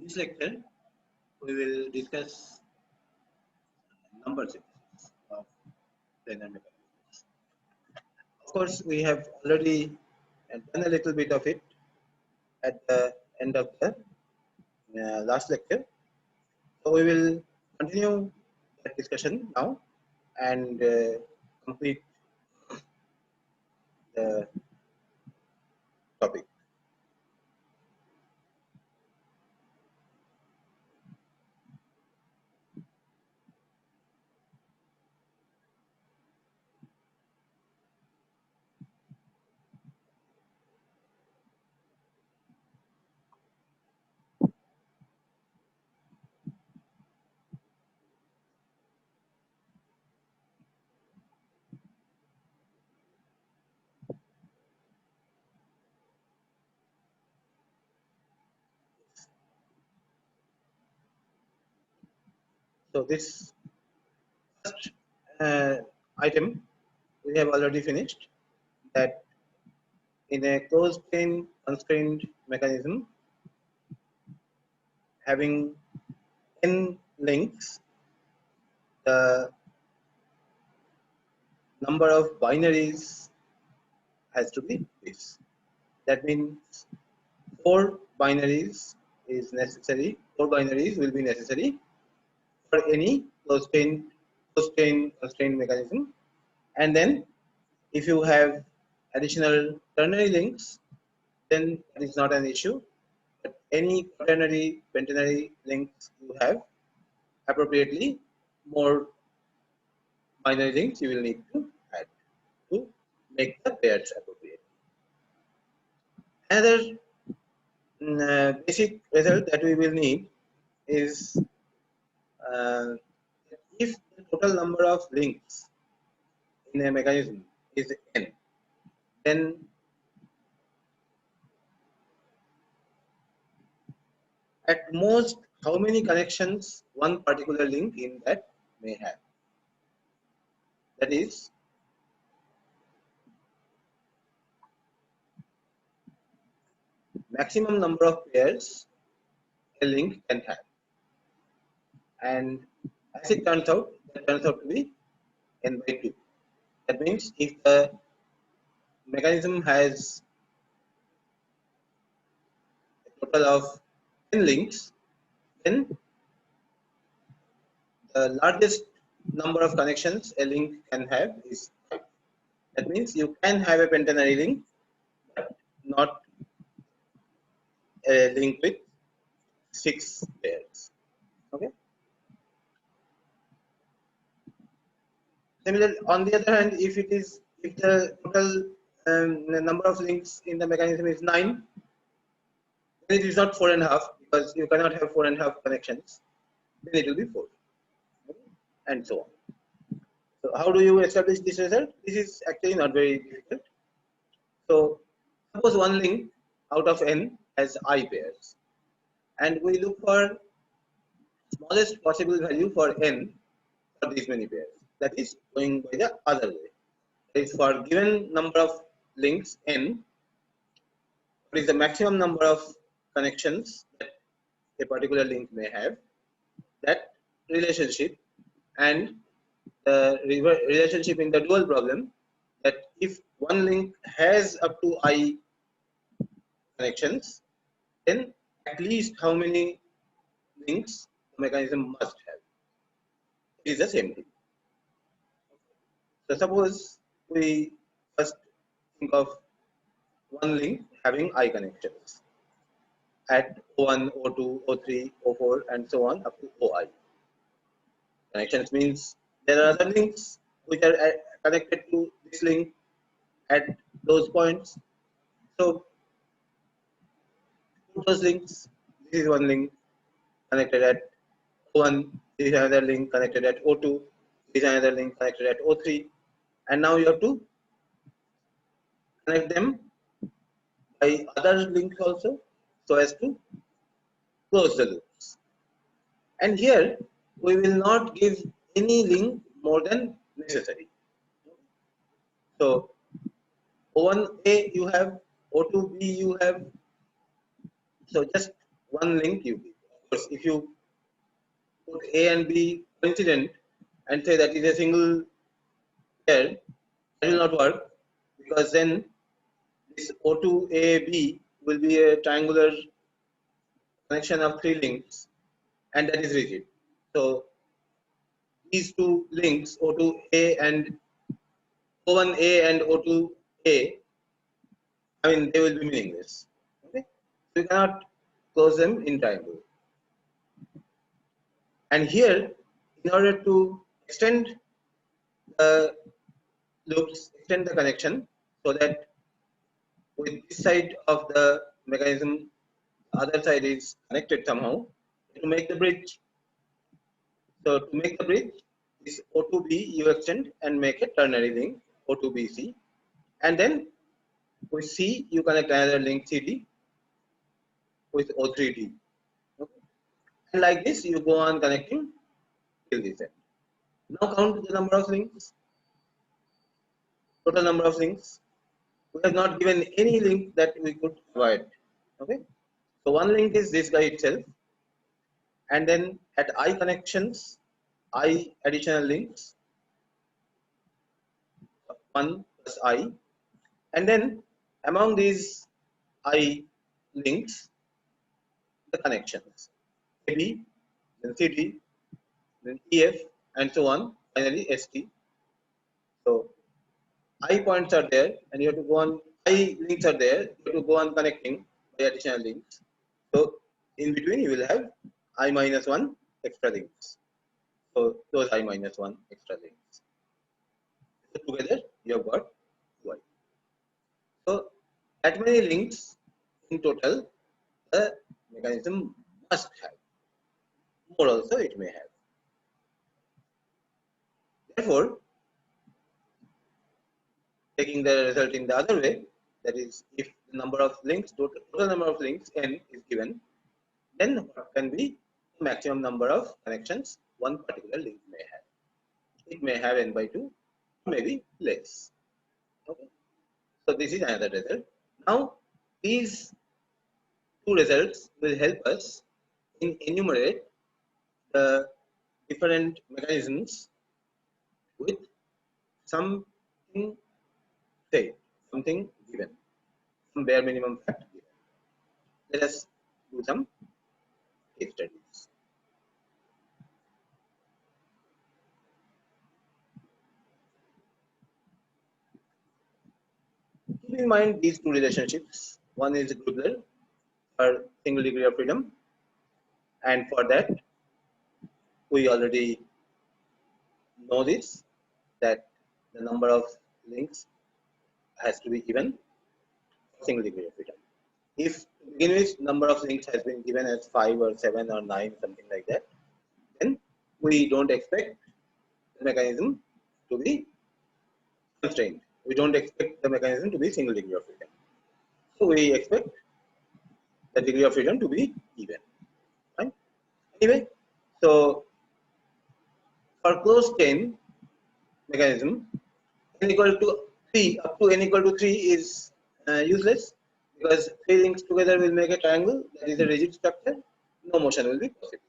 this lecture, we will discuss number synthesis of planar mechanics. Of course, we have already done a little bit of it at the end of the last lecture. So we will continue that discussion now and complete the topic. So this first item we have already finished, that in a closed chain constrained mechanism having n links, the number of binaries has to be this. That means 4 binaries is necessary. 4 binaries will be necessary for any closed chain constrained mechanism. And then if you have additional ternary links, then it is not an issue. But any quaternary, pentanary links you have, appropriately more binary links you will need to add to make the pairs appropriate. Another basic result that we will need is if the total number of links in a mechanism is n, then at most how many connections one particular link in that may have. That is, maximum number of pairs a link can have. And as it turns out, that turns out to be n by 2. That means if the mechanism has a total of n links, then the largest number of connections a link can have is 5. That means you can have a pentanary link, but not a link with 6 pairs. Okay. Similarly, on the other hand, if the total number of links in the mechanism is 9, then it is not 4.5, because you cannot have 4.5 connections. Then it will be 4, okay? And so on. So how do you establish this result? This is actually not very difficult. So suppose one link out of n has I pairs, and we look for smallest possible value for n for these many pairs. That is going by the other way. That is, for given number of links n, what is the maximum number of connections that a particular link may have, that relationship, and the relationship in the dual problem, that if one link has up to I connections, then at least how many links the mechanism must have. It is the same thing. So suppose we first think of one link having I connections at O1, O2, O3, O4, and so on up to OI. Connections means there are other links which are connected to this link at those points. So those links, this is one link connected at O1, this is another link connected at O2, this is another link connected at O3, and now you have to connect them by other links also, so as to close the loops. And here we will not give any link more than necessary. So O1A you have, O2B you have, so just one link you give. course, if you put A and B coincident and say that is a single pair, that will not work, because then this O2AB will be a triangular connection of three links, and that is rigid. So these two links, O2A and O1A and O2A, I mean, they will be meaningless. Okay, so you cannot close them in triangle. And here, in order to extend the loops, extend the connection, so that with this side of the mechanism, the other side is connected somehow, to make the bridge. So to make the bridge, this O2B you extend and make a ternary link, O2BC, and then with C you connect another link CD with O3D. Okay. And like this you go on connecting till this end. Now count the number of links, total number of links. We have not given any link that we could avoid. Okay. So one link is this guy itself, and then at I connections, I additional links, 1 plus I, and then among these I links, the connections, AB, then CD, then EF, and so on, finally ST. So I points are there, and you have to go on, I links are there, you have to go on connecting by additional links. So in between you will have I minus 1 extra links. So those I minus 1 extra links. So together you have got Y. So that many links in total the mechanism must have. More also it may have. Therefore, taking the result in the other way, that is, if the number of links, total number of links n is given, then what can be the maximum number of connections one particular link may have? It may have n by 2, maybe less. Okay. So this is another result. Now, these two results will help us in enumerate the different mechanisms with something said, something given, some bare minimum fact given. Let us do some case studies. Keep in mind these two relationships. One is Grubler for single degree of freedom, and for that we already know this, that the number of links has to be given for single degree of freedom. If to begin with number of links has been given as 5 or 7 or 9, something like that, then we don't expect the mechanism to be constrained. We don't expect the mechanism to be single degree of freedom. So we expect the degree of freedom to be even. Right? Anyway, so for closed chain mechanism, n equal to 3, up to n equal to 3 is useless, because 3 links together will make a triangle, that is a rigid structure, no motion will be possible.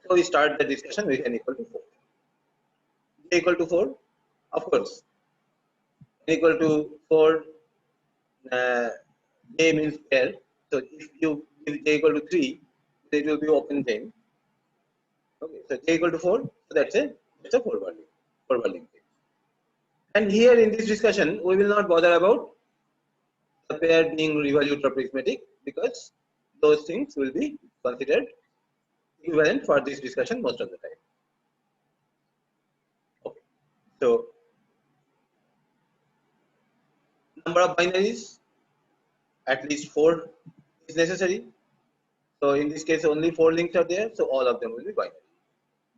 So we start the discussion with n equal to 4. J equal to 4, of course, n equal to 4, J means pair, so if you give J equal to 3, it will be open chain. Okay, so J equal to 4, so that's a forward link. And here in this discussion, we will not bother about the pair being revolute or prismatic, because those things will be considered equivalent for this discussion most of the time. Okay, so number of binaries, at least 4 is necessary. So in this case, only 4 links are there, so all of them will be binary.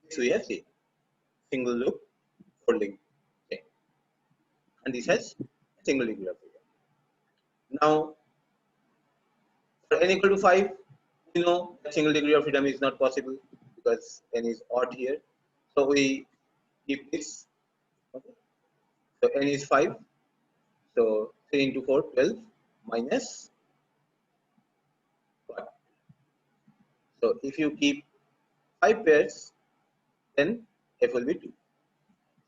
This we have seen, single loop, 4 link chain, and this has a single degree of freedom. Now, for n equal to 5, we know that single degree of freedom is not possible because n is odd here. So we keep this. Okay. So n is 5. So 3 into 4, 12 minus what? So if you keep 5 pairs, then f will be 2.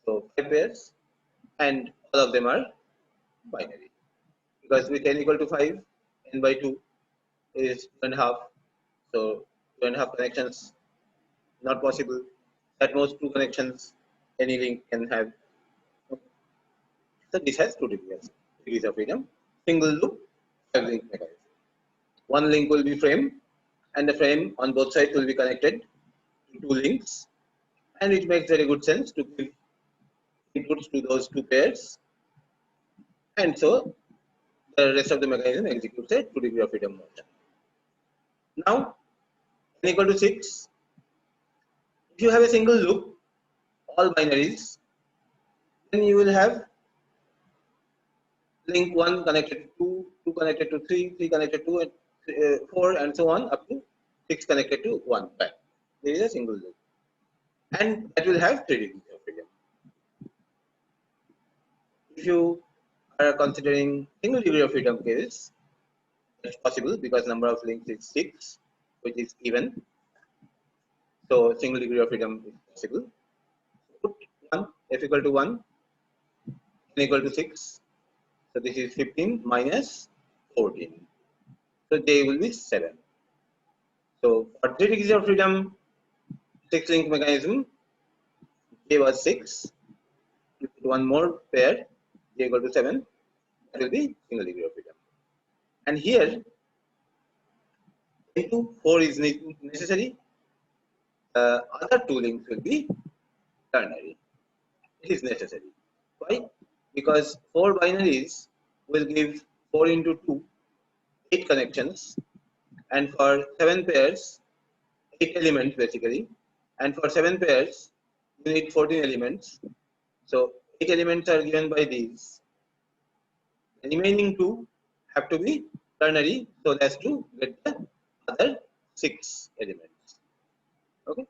So 5 pairs, and all of them are binary. Because with n equal to 5, n by 2 is 2.5. So 2.5 connections not possible. At most 2 connections any link can have. So this has 2 degrees of freedom. Single loop, 5 link mechanism. One link will be frame, and the frame on both sides will be connected to 2 links, and it makes very good sense to give inputs to those 2 pairs, and so the rest of the mechanism executes a 2 degree of freedom motion. Now, n equal to 6. If you have a single loop, all binaries, then you will have link 1 connected to 2, 2 connected to 3, 3 connected to 4, and so on up to 6 connected to 1 back. There is a single loop, and that will have 3 degrees of freedom. If you are considering single degree of freedom case, that's possible because number of links is 6, which is even. So single degree of freedom is possible. Put 1, f equal to 1, n equal to 6. So this is 15 minus 14. So j will be 7. So for 3 degrees of freedom, 6 link mechanism, j was 6. You put one more pair, j equal to 7. That will be single degree of freedom. And here, into 4 is necessary. Other 2 links will be ternary. It is necessary. Why? Because 4 binaries will give 4 into 2, 8 connections, and for 7 pairs, 8 elements basically, and for 7 pairs, you need 14 elements. So 8 elements are given by these. The remaining 2 have to be ternary, so that's to get the other 6 elements. Okay,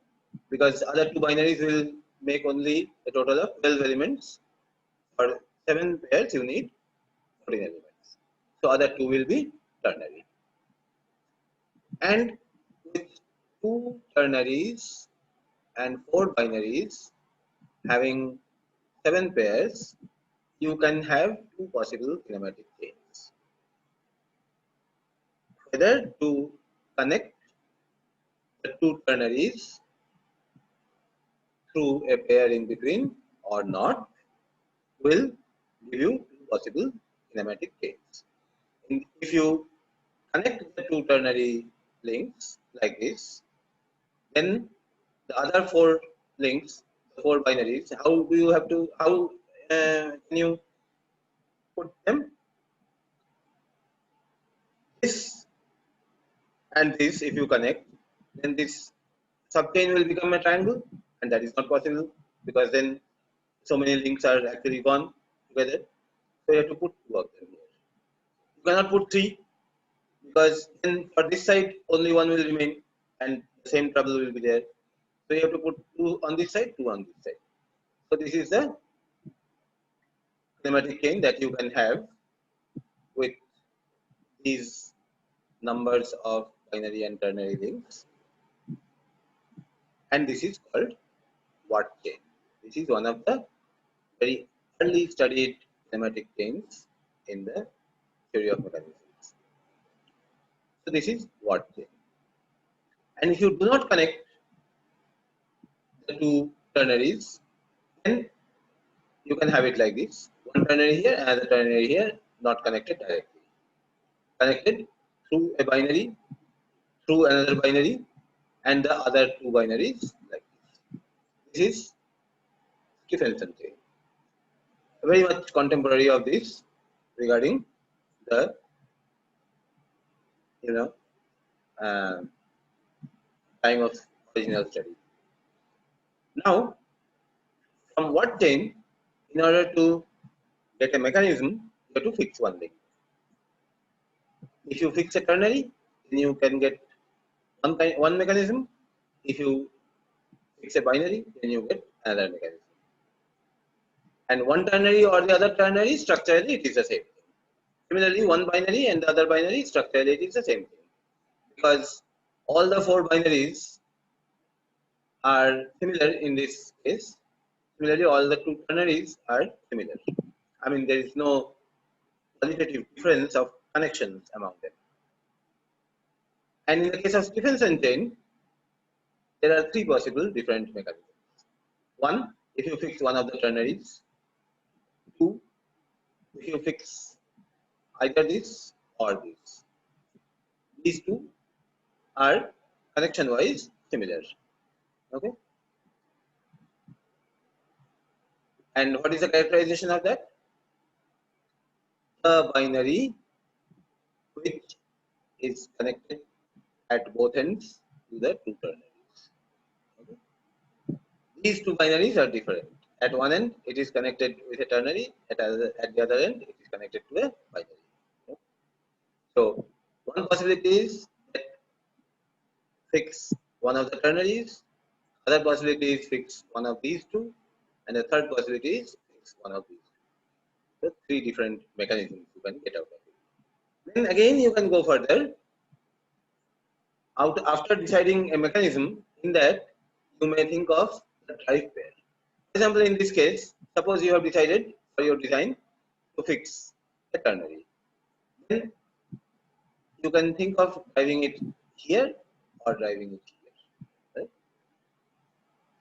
because other 2 binaries will make only a total of 12 elements. For 7 pairs, you need 14 elements. So other 2 will be ternary. And with 2 ternaries and 4 binaries having 7 pairs, you can have 2 possible kinematic chains. Whether to connect the 2 ternaries through a pair in between or not will give you 2 possible kinematic chains. If you connect the 2 ternary links like this, then the other 4 links, the 4 binaries, how do you have to, how can you put them? This and this, if you connect, then this subchain will become a triangle, and that is not possible because then so many links are actually gone together. So you have to put 2 of them here. You cannot put 3 because then for this side only 1 will remain, and the same trouble will be there. So you have to put 2 on this side, 2 on this side. So this is the kinematic chain that you can have with these numbers of binary and ternary links, and this is called Watt chain. This is one of the very early studied kinematic chains in the theory of mechanisms. So this is Watt chain. And if you do not connect the 2 ternaries, then you can have it like this: one ternary here, another ternary here, not connected directly. Connected through a binary, through another binary, and the other 2 binaries like this. This is Stephenson chain. Very much contemporary of this regarding the time of original study. Now, from what chain, in order to get a mechanism, you have to fix one link. If you fix a ternary, then you can get one mechanism. If you fix a binary, then you get another mechanism. And one ternary or the other ternary, structurally it is the same thing. Similarly, one binary and the other binary, structurally it is the same thing. Because all the four binaries are similar in this case. Similarly, all the two ternaries are similar. I mean, there is no qualitative difference of connections among them. And in the case of Stephenson chain, there are three possible different mechanisms. One, if you fix one of the ternaries. Two, if you fix either this or this. These two are connection-wise similar. Okay. And what is the characterization of that? The binary which is connected at both ends to the two ternaries. Okay. These two binaries are different. At one end, it is connected with a ternary. At the other end, it is connected to a binary. Okay. So, one possibility is that fix one of the ternaries. Other possibility is fix one of these two, and the third possibility is fix one of these. So, three different mechanisms you can get out of it. Then again, you can go further. After deciding a mechanism, in that you may think of the drive pair. For example, in this case, suppose you have decided for your design to fix a ternary. Then you can think of driving it here or driving it here. Right?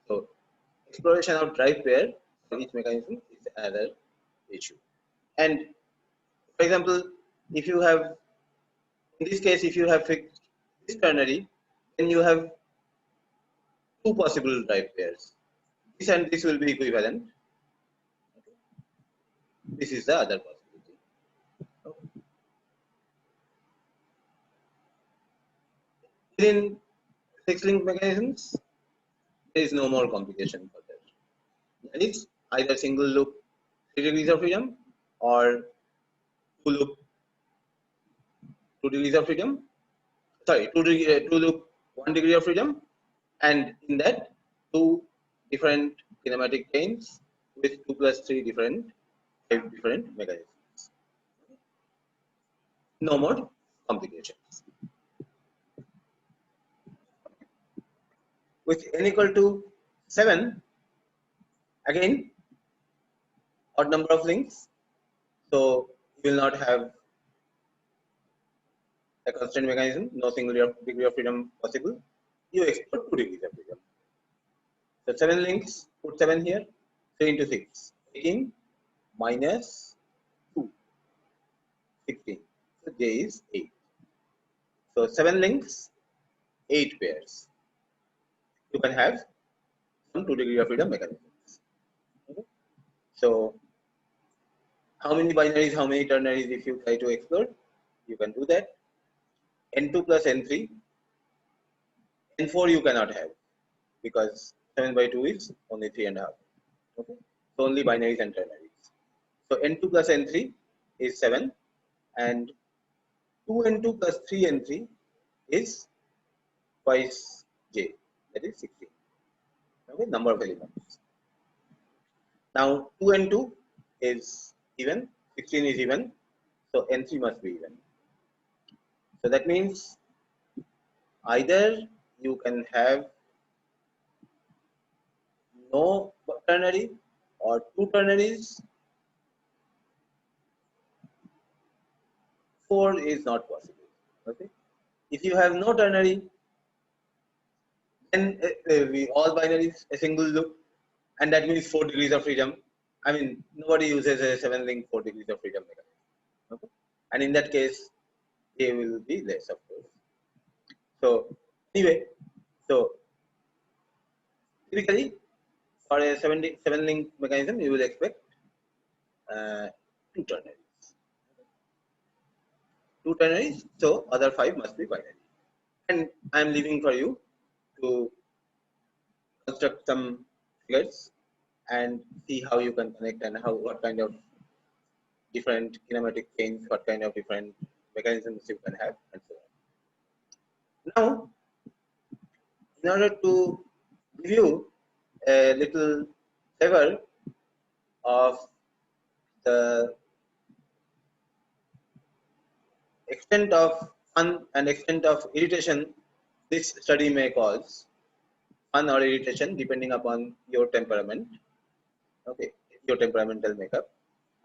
So, exploration of drive pair for each mechanism is another issue. And for example, if you have, in this case, if you have fixed this ternary, then you have two possible drive pairs. This and this will be equivalent. Okay. This is the other possibility. Okay. Within fixed link mechanisms, there is no more complication for that. That is either single loop 3 degrees of freedom or two loop 2 degrees of freedom. Sorry, two loop 1 degree of freedom, and in that two different kinematic chains with 2 plus 3 different mechanisms. No more complications. With n equal to 7, again odd number of links, so you will not have a constraint mechanism, no single degree of freedom possible. You explore 2 degrees of freedom. So 7 links, put 7 here, 3 into 6, 18 minus 2, 16. So J is 8. So 7 links, 8 pairs. You can have some 2 degree of freedom mechanisms. Okay. So how many binaries, how many ternaries if you try to explore? You can do that. N2 plus N3, N4 you cannot have because 7 by 2 is only 3.5. Okay. So only binaries and ternaries. So N2 plus N3 is 7 and 2N2 plus 3N3 is twice J, that is 16. Okay, number of elements. Now 2N2 is even, 16 is even, so N3 must be even. So that means either you can have no ternary or two ternaries. 4 is not possible. Okay. If you have no ternary, then we all binaries a single loop, and that means 4 degrees of freedom. I mean, nobody uses a 7 link 4 degrees of freedom mechanism. Okay. And in that case, they will be less, of course. So anyway, so typically for a 7 link mechanism, you will expect 2 ternaries. 2 ternaries, so other 5 must be binary. And I am leaving for you to construct some figures and see how you can connect and what kind of different kinematic chains, what kind of different mechanisms you can have, and so on. Now, in order to give you a little flavor of the extent of fun and extent of irritation This study may cause fun or irritation depending upon your temperament. Okay, your temperamental makeup.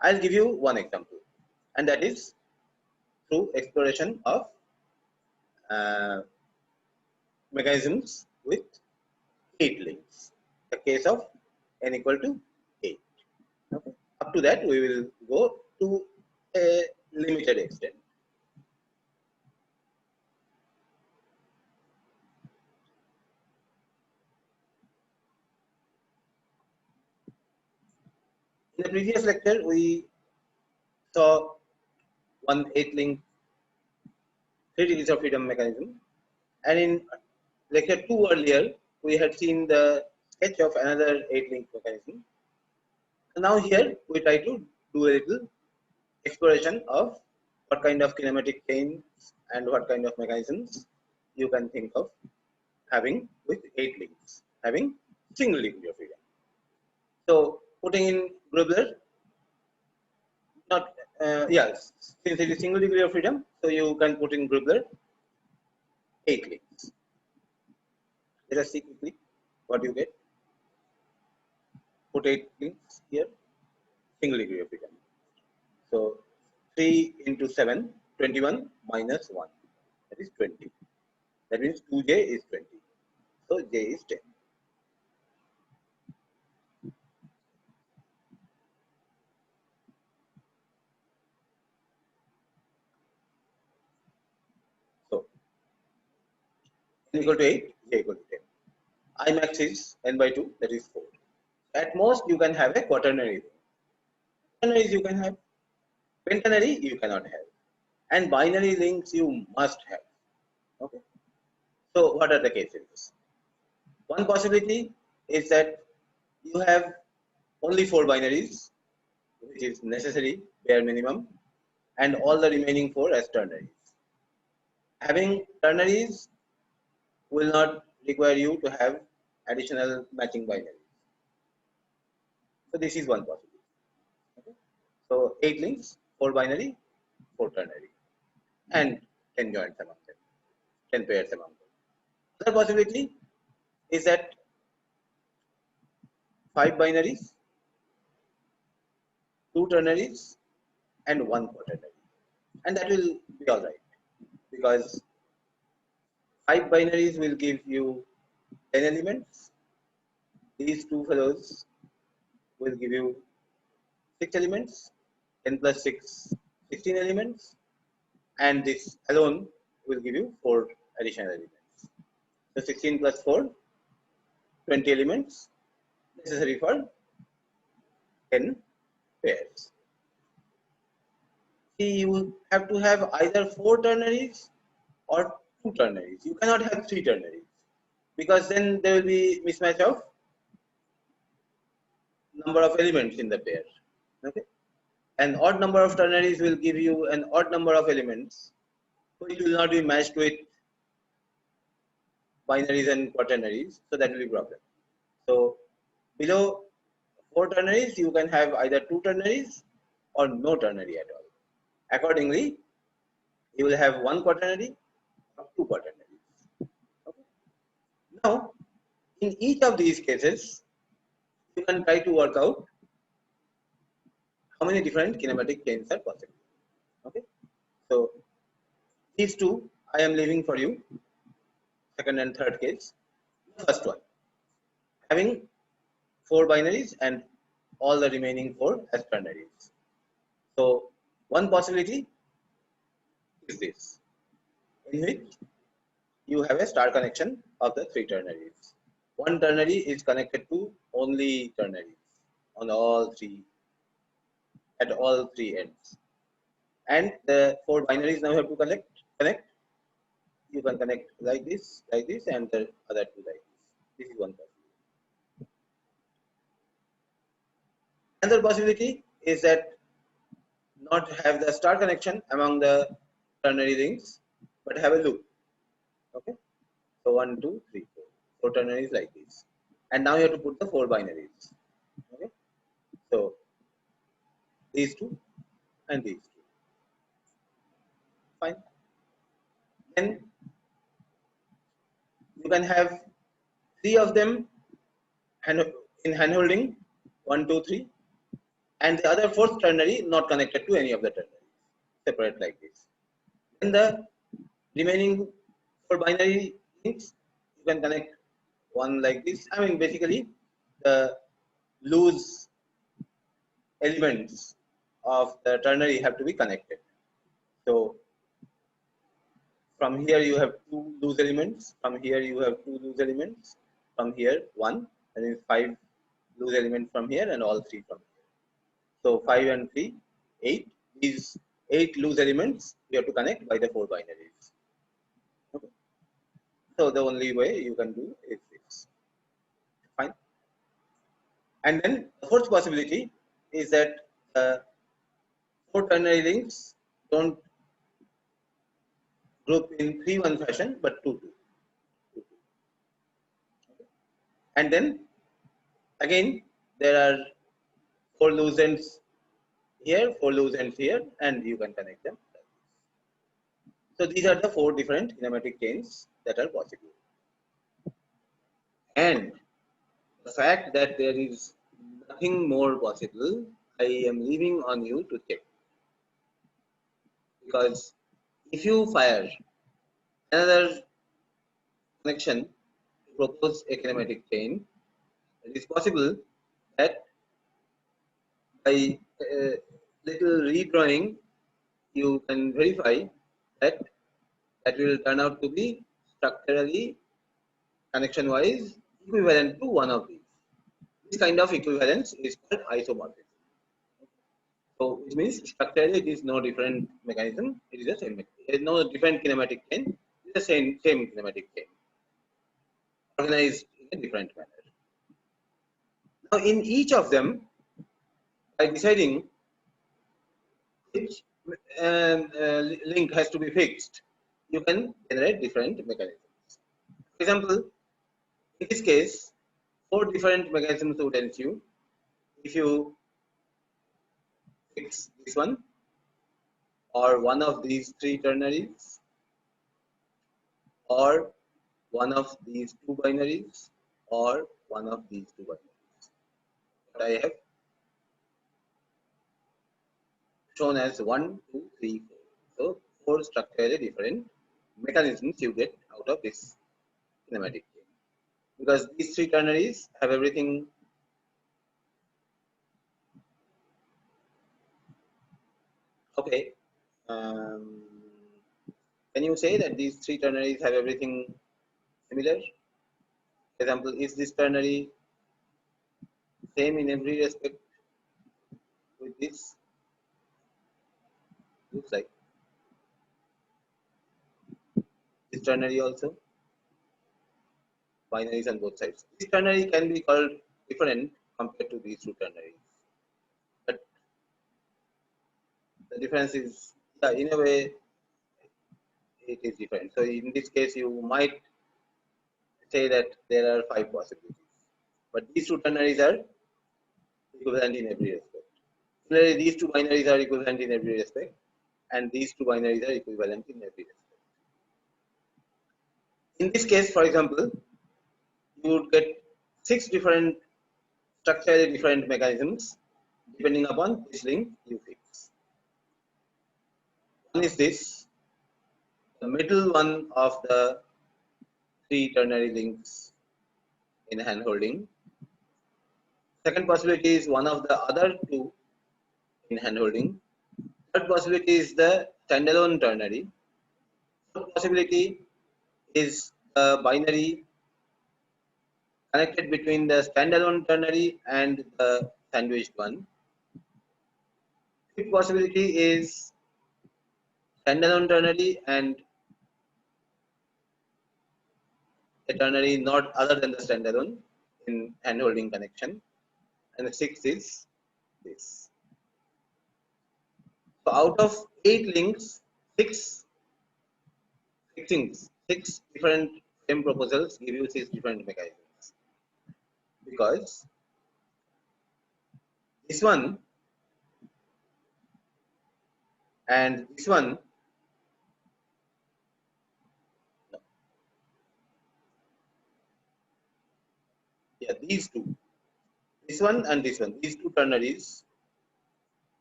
I'll give you one example, and that is through exploration of uh, mechanisms with 8 links. The case of n equal to 8. Okay. Up to that, we will go to a limited extent. In the previous lecture, we saw one 8-link 3 degrees of freedom mechanism, and in lecture 2 earlier, we had seen the sketch of another 8-link mechanism. And now here we try to do a little exploration of what kind of kinematic chains and what kind of mechanisms you can think of having with 8 links, having single degree of freedom. So putting in Grubler, not yes, since it is single degree of freedom, so you can put in Grubler 8 links. Let us see quickly what you get. Put 8 links here, single degree of freedom. So 3 into 7, 21 minus 1, that is 20. That means 2j is 20. So j is 10. So n equal to 8, j equal to 10. I max is n by 2, that is 4. At most, you can have a quaternary. Quaternaries you can have. Pentanary you cannot have. And binary links you must have. Okay. So what are the cases? One possibility is that you have only 4 binaries, which is necessary, bare minimum, and all the remaining 4 as ternaries. Having ternaries will not require you to have additional matching binaries. So this is one possibility. Okay. So 8 links, 4 binary, 4 ternary, and 10 joints among them, 10 pairs among them. Another possibility is that 5 binaries, 2 ternaries, and 1 quaternary. And that will be all right, because 5 binaries will give you 10 elements. These two fellows will give you 6 elements, 10 plus 6, 16 elements, and this alone will give you 4 additional elements. So 16 plus 4, 20 elements necessary for 10 pairs. See, you have to have either 4 ternaries or 2 ternaries. You cannot have 3 ternaries, because then there will be mismatch of number of elements in the pair. Okay, an odd number of ternaries will give you an odd number of elements, which will not be matched with binaries and quaternaries. So that will be a problem. So below 4 ternaries, you can have either 2 ternaries or no ternary at all. Accordingly, you will have 1 quaternary or 2 quaternaries. Okay. Now, in each of these cases, you can try to work out how many different kinematic chains are possible. Okay. So these two I am leaving for you, second and third case. The first one, having 4 binaries and all the remaining 4 as ternaries. So one possibility is this, in which you have a star connection of the 3 ternaries. One ternary is connected to only ternaries on all 3, at all 3 ends. And the 4 binaries now have to connect. You can connect like this, and the other 2 like this. This is one possibility. Another possibility is that not have the star connection among the ternary rings, but have a loop. Okay, so 1, 2, 3, 4. 4 ternaries like this, and now you have to put the 4 binaries. Okay, so these 2 and these 2. Fine. Then you can have 3 of them in handholding, 1, 2, 3, and the other 4th ternary not connected to any of the ternaries, separate like this. Then the remaining 4 binary links, you can connect one like this. I mean, basically, the loose elements of the ternary have to be connected. So from here you have 2 loose elements, from here you have 2 loose elements, from here 1, and then 5 loose elements from here, and all 3 from here. So 5 and 3, 8. These 8 loose elements you have to connect by the 4 binaries. Okay. So the only way you can do is this. Fine. And then the 4th possibility is that 4 ternary links don't group in 3-1 fashion, but 2-2. And then again there are 4 loose ends here, 4 loose ends here, and you can connect them. So these are the 4 different kinematic chains that are possible. And the fact that there is nothing more possible, I am leaving on you to check. Because if you fire another connection to propose a kinematic chain, it is possible that by little redrawing, you can verify that that will turn out to be structurally, connection wise, equivalent to one of these. This kind of equivalence is called isomorphism. So it means structurally it is no different mechanism, it is the same mechanism. There is no different kinematic chain, it is the same kinematic chain, organized in a different manner. Now in each of them, by deciding which link has to be fixed, you can generate different mechanisms. For example, in this case, 4 different mechanisms would ensue if you fix this one, or one of these 3 ternaries, or one of these 2 binaries, or one of these 2 binaries. What I have shown as 1, 2, 3, 4. So 4 structurally different mechanisms you get out of this kinematic chain. Because these 3 ternaries have everything okay. Can you say that these 3 ternaries have everything similar? For example, is this ternary same in every respect with this? Looks like this ternary also, binaries on both sides. This ternary can be called different compared to these 2 ternaries, but the difference is, yeah, in a way it is different. So in this case, you might say that there are 5 possibilities, but these 2 ternaries are equivalent in every respect. Similarly, these 2 binaries are equivalent in every respect, and these 2 binaries are equivalent in every respect. In this case, for example, you would get 6 different structurally different mechanisms depending upon which link you fix. One is this, the middle one of the 3 ternary links in handholding. Second possibility is one of the other 2 in handholding. Third possibility is the standalone ternary. Fourth possibility is the binary connected between the standalone ternary and the sandwiched one. Fifth possibility is standalone ternary and a ternary not other than the standalone in handholding connection. And the sixth is this. So out of 8 links, 6 fixings, 6 different frame proposals give you 6 different mechanisms. Because this one and this one Yeah, these two, this one and this one, these two ternaries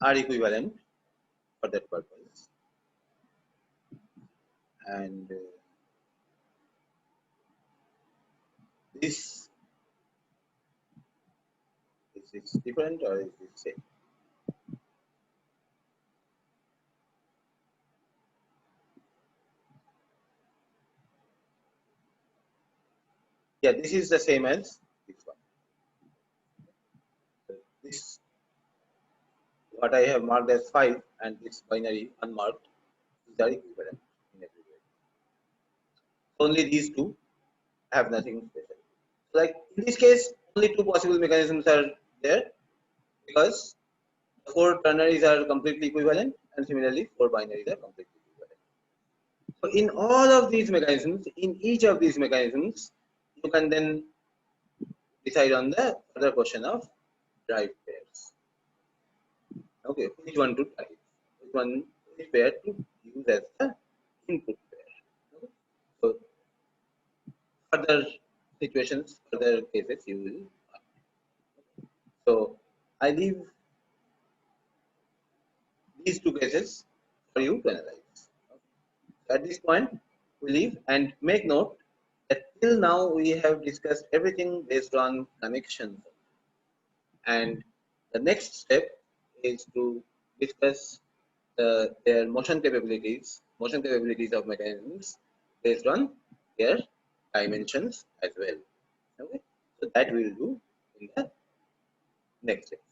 are equivalent for that purpose. And this is it different or is it same? Yeah, this is the same as this one. This what I have marked as 5 and this binary unmarked, these are equivalent in every way. Only these two have nothing special. Like in this case, only two possible mechanisms are there because the 4 ternaries are completely equivalent and similarly 4 binaries are completely equivalent. So in all of these mechanisms, in each of these mechanisms, you can then decide on the other question of drive pairs. Okay, which one to drive? Which pair to use as the input pair? Okay. So further situations, further cases, you will. So I leave these two cases for you to analyze. At this point, we leave and make note that till now we have discussed everything based on connections. And the next step is to discuss their motion capabilities of mechanisms based on their dimensions as well. Okay, so that we will do in the next lecture.